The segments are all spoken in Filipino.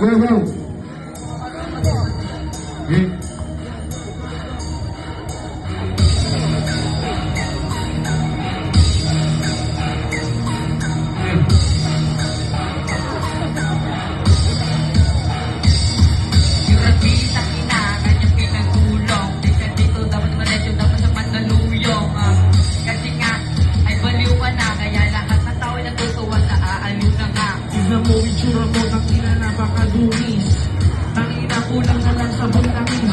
Go, go. Yeah. Itsura mo, tangina na baka dumis. Tangina kulang na lang sa bulamin.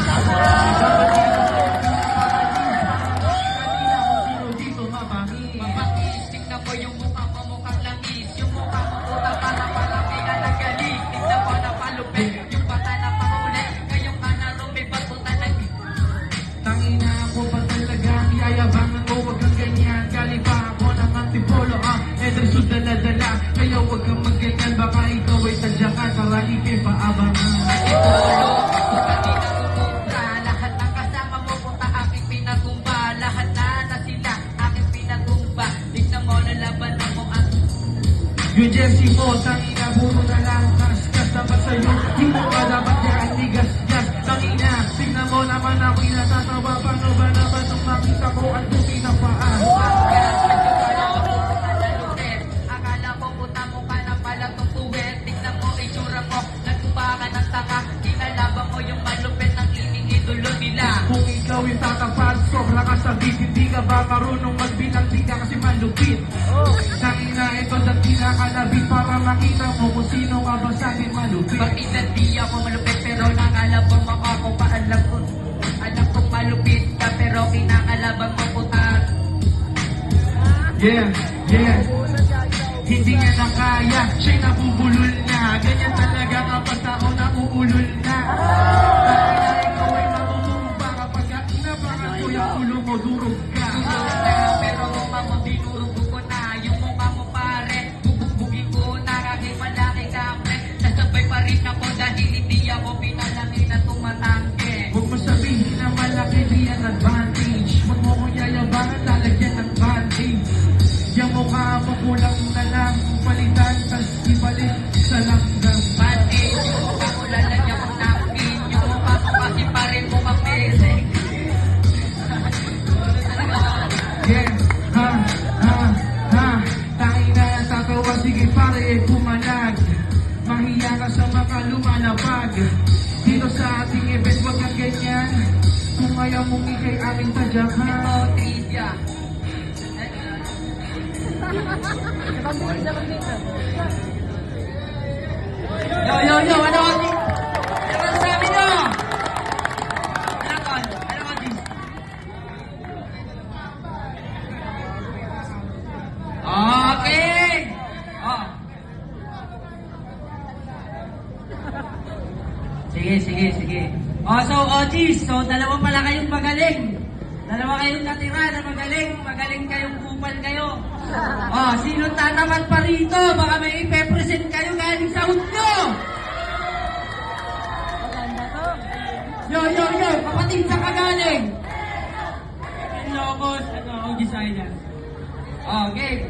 Sino dito mabangis? Mabangis, tignan mo yung mukha mo mukhang langis. Yung mukha mo puta para palaki ka na galing. Tignan mo na palupit, yung bata na pangulit. Ngayong ka na rumibag mo talaga. Tangina ako pa talaga, yayabangan mo, wag kang ganyan. Galing pa ako ng antipolo, Ederson dala-dala. Kaya wag kang magganyan, baka ikaw ay tadyakan para ipinpaabangan. Antipolo, pati na umubra. Lahat ng kasama mo punta aking pinatumba. Lahat na sila aking pinatumba. Tignan mo na labanan mo ang Yung jersey mo, tangina, puro na lang kaskas dapat sa'yo. Di mo ka dapat yan, ligas-gas. Tangina, tingnan mo naman ako'y natatawa. Paano ba naman nung makita ko ang dumi na paa? Akala ko puta mo ka na pala tutuwet. Tignan mo itsura ko, nagkubakan ng tanga. Kinalaban mo yung malupit ng iniidolo nila. Kung ikaw yung tatapat, sobra ka sa beat. Hindi ka ba marunong magbilang, di ka kasi malupit. Tangina, ito dati na kalabit para makita mo kung sino ka ba sa akin malupit. Bakit di ako malupit pero nakalaban mo ako pa alam ko. Alam ko malupit ka pero kinakalaban mo puta. Yeah, yeah. Hindi niya na kaya, siya'y nabubulol na. Ganyan talaga kapag tao na uulol na. Tangina, ikaw ay matutumba kapag inabangan ko yung ulo mo, durog ka. Pero mukha mo dinurog ko na. Yung mukha mo pare, bubugbugin ko na. Kahit malaki kami, sasabay pa rin ako dahil hindi ako pinalaki na tumatangke. Huwag mo sabihin na malaki di ang advantage. Huwag mo kong yayabangan, lalagyan ng bandage. Yung mukha mo kulang na lang, palitan, tas ibalik sa langgam. Band-aid, yung mukha mo lalagyan ko ng pin. Yung mukha mo kasi pa rin mukhang mesek. Yeah, ha. Tayo na yan tatawa, sige pare, pumalag. Mahiya ka sa mga lumalapag. Dito sa ating event, wag kang ganyan. Kung ayaw mong ikay aming tadyakan. Ito, trivia. Yo, ano kasi? Ano sabi nyo? Ano kasi? Okay! Oh. Sige. Oh, so, OGs, so dalawa pala kayong magaling. Dalawa kayong natira na magaling kayong kupal kayo. Oh, sino tataman pa rito? Baka may ipe-present kayo galing sa hudyo. Yo, kapatid sa kagaling. Locos, OGs Island. Okay.